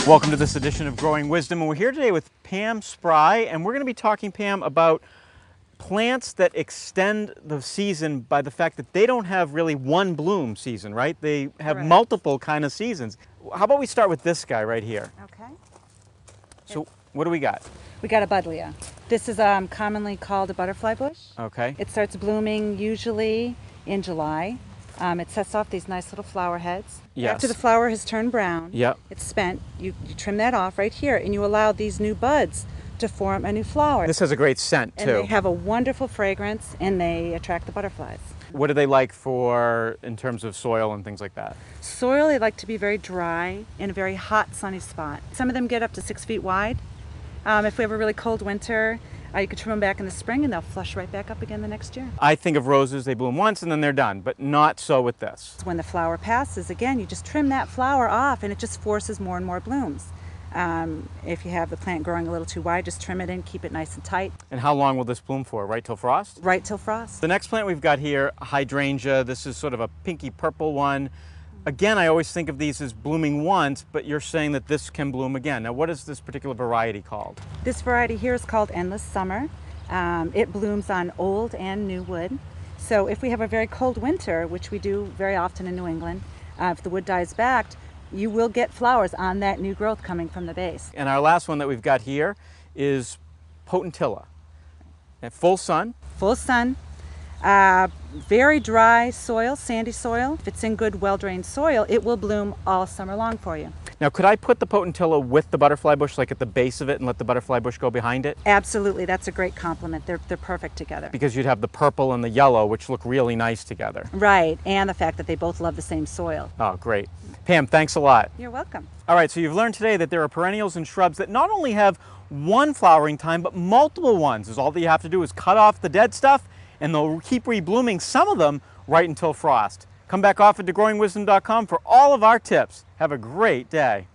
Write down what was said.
Welcome to this edition of Growing Wisdom, and we're here today with Pam Spry, and we're going to be talking, Pam, about plants that extend the season by the fact that they don't have really one bloom season, right? They have Correct. multiple kind of seasons. How about we start with this guy right here? Okay. So what do we got? We got a buddleia. This is commonly called a butterfly bush. Okay. It starts blooming usually in July. It sets off these nice little flower heads. Yes. After the flower has turned brown, Yep. it's spent, you trim that off right here and you allow these new buds to form a new flower. This has a great scent, and too. they have a wonderful fragrance and they attract the butterflies. What do they like for, in terms of soil and things like that? Soil, they like to be very dry in a very hot, sunny spot. Some of them get up to 6 feet wide. If we have a really cold winter, you could trim them back in the spring and they'll flush right back up again the next year. I think of roses, they bloom once and then they're done, but not so with this. When the flower passes, again, you just trim that flower off and it just forces more and more blooms. If you have the plant growing a little too wide, just trim it in, keep it nice and tight. And how long will this bloom for? Right till frost? Right till frost. The next plant we've got here, hydrangea. This is sort of a pinky purple one. Again, I always think of these as blooming once, but you're saying that this can bloom again. Now, what is this particular variety called? This variety here is called Endless Summer. It blooms on old and new wood. So if we have a very cold winter, which we do very often in New England, if the wood dies back, you will get flowers on that new growth coming from the base. And our last one that we've got here is potentilla. At full sun. Full sun, very dry soil, sandy soil. If it's in good, well-drained soil, it will bloom all summer long for you. Now, could I put the potentilla with the butterfly bush, like at the base of it, and let the butterfly bush go behind it? Absolutely, that's a great compliment. They're perfect together. Because you'd have the purple and the yellow, which look really nice together. Right, and the fact that they both love the same soil. Oh, great. Pam, thanks a lot. You're welcome. All right, so you've learned today that there are perennials and shrubs that not only have one flowering time, but multiple ones. Is all that you have to do is cut off the dead stuff, and they'll keep reblooming, some of them right until frost. Come back often to growingwisdom.com for all of our tips. Have a great day.